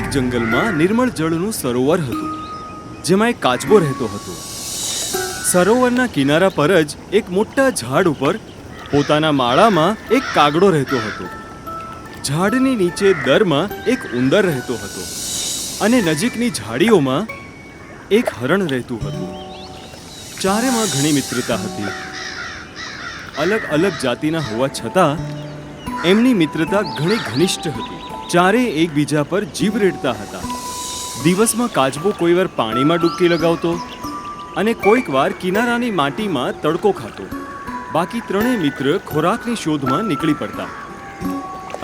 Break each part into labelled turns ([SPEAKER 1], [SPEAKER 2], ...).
[SPEAKER 1] એક જંગલમાં નિર્મળ જળનું સરોવર હતું, જેમાં એક કાચબો રહેતો હતો. સરોવરના કિનારા પર જ એક મોટા ઝાડ ઉપર પોતાના માળામાં એક કાગડો રહેતો હતો. ઝાડની નીચે દરમાં એક ઉંદર રહેતો હતો અને નજીકની ઝાડીઓમાં એક હરણ રહેતું હતું. ચારેમાં ઘણી મિત્રતા હતી. અલગ અલગ જાતિના હોવા છતાં એમની મિત્રતા ઘણી ઘનિષ્ઠ હતી. ચારેય એકબીજા પર જીવ રેડતા હતા. દિવસમાં કાચબો કોઈવાર પાણીમાં ડૂબકી લગાવતો અને કોઈક વાર કિનારાની માટીમાં તડકો ખાતો. બાકી ત્રણેય મિત્ર ખોરાકની શોધમાં નીકળી પડતા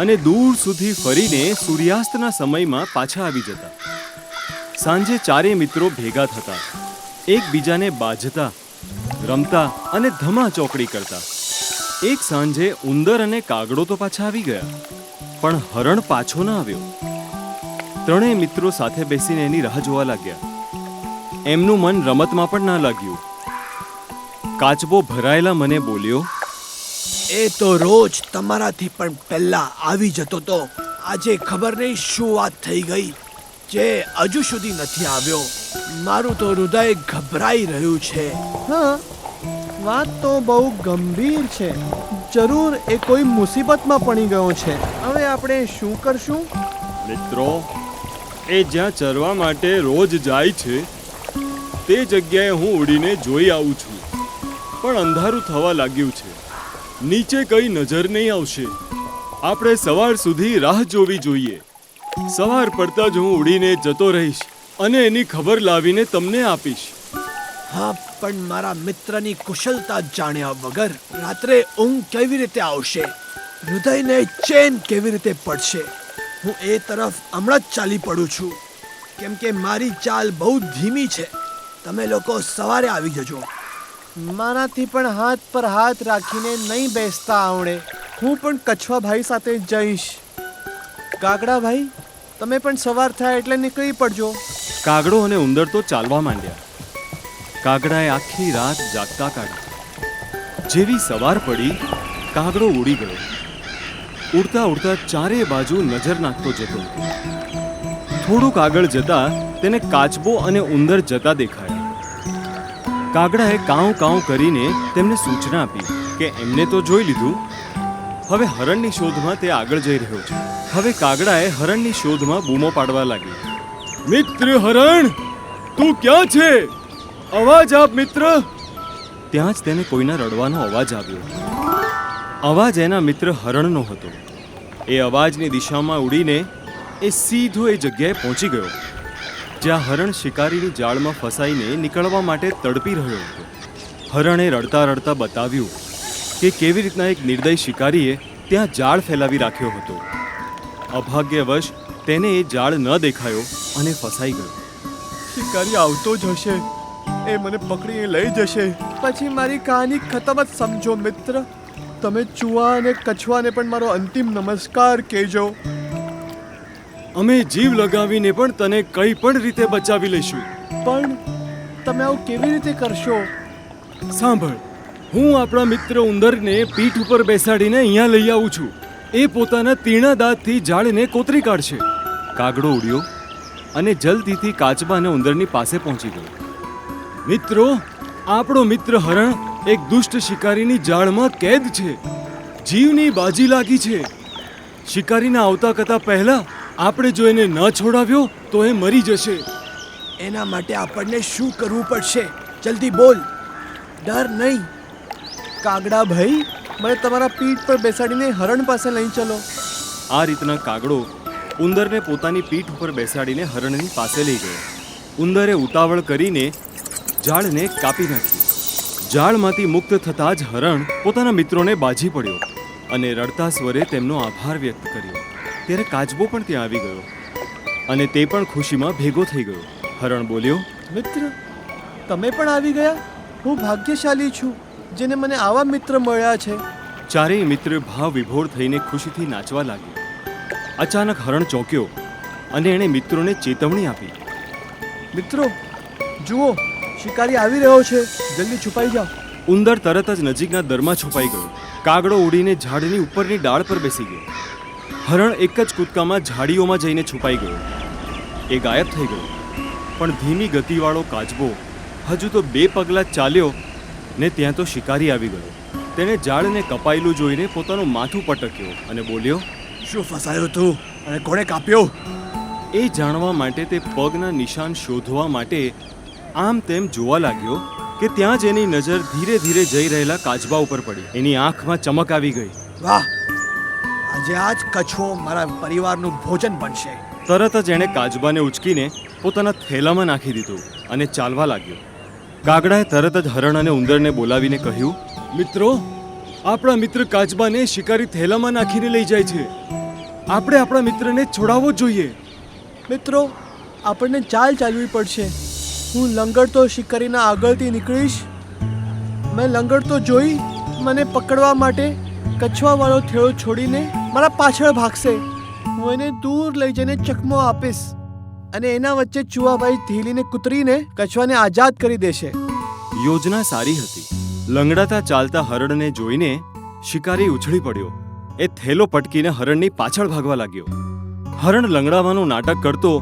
[SPEAKER 1] અને દૂર સુધી ફરીને સૂર્યાસ્તના સમયમાં પાછા આવી જતા. સાંજે ચારેય મિત્રો ભેગા થતા, એકબીજાને બાજતા, રમતા અને ધમા ચોકડી કરતા. એક સાંજે ઉંદર અને કાગડો તો પાછા આવી ગયા, પણ હરણ પાછો ના આવ્યો. ત્રણેય મિત્રો સાથે બેસીને એની રાહ જોવા લાગ્યા. એમનું મન રમતમાં પણ ના લાગ્યું. કાચબો ભરાયેલા મને બોલ્યો,
[SPEAKER 2] એ તો રોજ તમારાથી પણ પહેલા આવી જતો તો. આજે ખબર નહીં શું વાત થઈ ગઈ જે હજુ સુધી નથી આવ્યો. મારું તો હૃદય ગભરાઈ રહ્યું છે.
[SPEAKER 3] હા, વાત તો બહુ ગંભીર છે. જરૂર એ કોઈ મુસીબતમાં પડી ગયો છે. હવે આપણે શું કરશું?
[SPEAKER 1] મિત્રો, એ જ્યાં ચરવા માટે રોજ જાય છે તે જગ્યાએ હું ઉડીને જોઈ આવું છું, પણ અંધારું થવા લાગ્યું છે. નીચે કઈ નજર નહીં આવશે. આપણે સવાર સુધી રાહ જોવી જોઈએ. સવાર પડતા જ હું ઉડીને જતો રહીશ અને એની ખબર લાવીને તમને આપીશ.
[SPEAKER 2] હા, પણ મારા મિત્રની કુશળતા જાણ્યા વગર રાત્રે ઊંઘ કેવી રીતે આવશે? હૃદયને ચેન કેવી રીતે પડશે? હું એ તરફ હમણાં જ ચાલી પડું છું, કેમ કે મારી ચાલ બહુ ધીમી છે. તમે લોકો સવારે આવી જજો.
[SPEAKER 3] મારાથી પણ હાથ પર હાથ રાખીને નહીં બેસતા આવડે. હું પણ કછવા ભાઈ સાથે જઈશ. કાગડા ભાઈ, તમે પણ સવાર થાય એટલે નીકળી પડજો.
[SPEAKER 1] કાગડો અને ઉંદર તો ચાલવા માંડ્યા. કાગડાએ આખી રાત જાગતા કાઢી. જેવી સવાર પડી, કાગડો ઉડી ગયો. ઉડતા ઉડતા ચારે બાજુ નજર નાખતો જતો હતો. થોડુંક આગળ જતા તેને કાચબો અને ઉંદર જતા દેખાયા. કાગડાએ કાઉ કાઉ કરીને તેમને સૂચના આપી કે એમને તો જોઈ લીધું, હવે હરણની શોધમાં તે આગળ જઈ રહ્યો છે. હવે કાગડાએ હરણની શોધમાં બૂમો પાડવા લાગી. મિત્ર હરણ, તું ક્યાં છે? અવાજ આપ મિત્ર. ત્યાં જ તેને કોઈના રડવાનો અવાજ આવ્યો. અવાજ એના મિત્ર હરણનો હતો. એ અવાજની દિશામાં ઉડીને એ સીધો એ જગ્યાએ પહોંચી ગયો જ્યાં હરણ શિકારીની જાળમાં ફસાઈને નીકળવા માટે તડપી રહ્યો હતો. હરણે રડતા રડતા બતાવ્યું કે કેવી રીતના એક નિર્દય શિકારીએ ત્યાં જાળ ફેલાવી રાખ્યો હતો. અભાગ્યવશ તેને એ જાળ ન દેખાયો અને ફસાઈ ગયો.
[SPEAKER 3] શિકારી આવતો જ હશે, એ મને પકડીને લઈ જશે. પછી મારી કહાની ખતમ જ સમજો મિત્ર. તમે ચૂહા અને કછવાને પણ મારો અંતિમ નમસ્કાર કહેજો.
[SPEAKER 1] અમે જીવ લગાવીને પણ તને કઈ પણ રીતે બચાવી લઈશું.
[SPEAKER 3] પણ તમે આવું કેવી રીતે કરશો?
[SPEAKER 1] સાંભળ, હું આપણા મિત્ર ઉંદરને પીઠ ઉપર બેસાડીને અહીંયા લઈ આવું છું. એ પોતાના તીણા દાંતથી ઝાડને કોતરી કાઢશે. કાગડો ઉડ્યો અને જલ્દીથી કાચબા અને ઉંદરની પાસે પહોંચી ગયો. મિત્રો, આપણો મિત્ર હરણ એક દુષ્ટ શિકારીની જાળમાં કેદ છે. જીવની બાજી લાગી છે. શિકારીના આવતા કરતા પહેલા આપણે જો એને ન છોડાવ્યો તો એ મરી જશે.
[SPEAKER 2] એના માટે આપણને શું કરવું પડશે? જલ્દી બોલ. ડર નહીં.
[SPEAKER 3] કાગડા ભાઈ, મને તમારા પીઠ પર બેસાડીને હરણ પાસે લઈ ચલો.
[SPEAKER 1] આ રીતના કાગડો ઉંદરને પોતાની પીઠ ઉપર બેસાડીને હરણની પાસે લઈ ગયો. ઉંદરે ઉતાવળ કરીને જાળને કાપી નાખી. જાળમાંથી મુક્ત થતાં જ હરણ પોતાના મિત્રોને બાજી પડ્યો અને રડતા સ્વરે તેમનો આભાર વ્યક્ત કર્યો. ત્યારે કાચબો પણ ત્યાં આવી ગયો અને તે પણ ખુશીમાં ભેગો થઈ ગયો. હરણ બોલ્યો,
[SPEAKER 3] મિત્ર, તમે પણ આવી ગયા. હું ભાગ્યશાળી છું જેને મને આવા મિત્ર મળ્યા છે.
[SPEAKER 1] ચારેય મિત્ર ભાવ વિભોર થઈને ખુશીથી નાચવા લાગ્યા. અચાનક હરણ ચોંક્યો અને એણે મિત્રોને ચેતવણી આપી.
[SPEAKER 3] મિત્રો, જુઓ, શિકારી આવી રહ્યો છે. જલ્દી છુપાઈ જાઓ.
[SPEAKER 1] ઉંદર તરત જ નજીકના દરમાં છુપાઈ ગયો. કાગડો ઉડીને ઝાડની ઉપરની ડાળ પર બેસી ગયો. હરણ એક જ કૂદકામાં ઝાડીઓમાં જઈને છુપાઈ ગયો. એ ગાયબ થઈ ગયો. પણ ધીમી ગતિવાળો કાચબો હજુ તો 2 પગલાં ચાલ્યો ને ત્યાં તો શિકારી આવી ગયો. તેણે ઝાડને કપાયેલું જોઈને પોતાનું માથું પટક્યો અને બોલ્યો,
[SPEAKER 2] શું ફસાયો તું અને કોણે કાપ્યો?
[SPEAKER 1] એ જાણવા માટે તે પગના નિશાન શોધવા માટે આમ તેમ જોવા લાગ્યો કે ત્યાં જ એની નજર ધીરે ધીરે જઈ રહેલા કાચબા ઉપર પડી. એની આંખમાં ચમક આવી ગઈ.
[SPEAKER 2] વાહ, આજે આ જ કછવો મારા પરિવારનું ભોજન બનશે.
[SPEAKER 1] તરત જ એણે કાચબાને ઉચકીને પોતાના થેલામાં નાખી દીધું અને ચાલવા લાગ્યો. કાગડાએ તરત જ હરણ અને ઉંદરને બોલાવીને કહ્યું, મિત્રો, આપણા મિત્ર કાચબાને શિકારી થેલામાં નાખીને લઈ જાય છે. આપણે આપણા મિત્રને છોડાવવો જ જોઈએ.
[SPEAKER 3] મિત્રો, આપણને ચાલ ચાલવી પડશે. હું લંગડતો શિકારીના આગળથી નીકળીશ. મેં લંગડતો જોઈ મને પકડવા માટે કછવાવાળો થેળો છોડીને મારા પાછળ ભાગશે. હું એને દૂર લઈ જઈને ચકમો આપીશ અને એના વચ્ચે ચુવાભાઈ ધીલીને કૂતરીને કછવાને આઝાદ કરી દેશે.
[SPEAKER 1] યોજના સારી હતી. લંગડાતા ચાલતા હરણને જોઈને શિકારી ઉછળી પડ્યો. એ થેલો પટકીને હરણની પાછળ ભાગવા લાગ્યો. હરણ લંગડાવાનું નાટક કરતો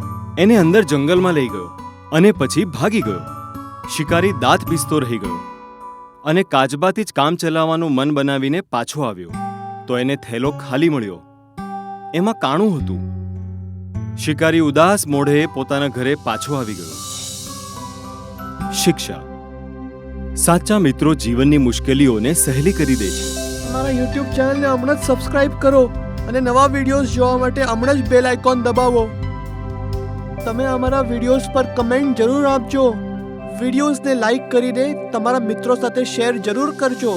[SPEAKER 1] એને અંદર જંગલમાં લઈ ગયો અને પછી ભાગી ગયો. શિકારી દાંત પીસતો રહી ગયો અને કાચબાથી જ કામ ચલાવવાનું મન બનાવીને પાછો આવ્યો તો એને થેલો ખાલી મળ્યો. એમાં કાણું હતું. શિકારી ઉદાસ મોઢે પોતાના ઘરે પાછો આવી ગયો. શિક્ષા: સાચા મિત્રો જીવનની મુશ્કેલીઓને સહેલી કરી દે છે.
[SPEAKER 3] અમારા યુટ્યુબ ચેનલને હમણાં જ સબસ્ક્રાઇબ કરો અને નવા વિડીયોઝ જોવા માટે હમણાં જ બેલ આઇકોન દબાવો. તમે અમારા વિડીયોઝ પર કમેન્ટ જરૂર આપજો. વિડીયોઝને લાઈક કરીને તમારા મિત્રો સાથે શેર જરૂર કરજો.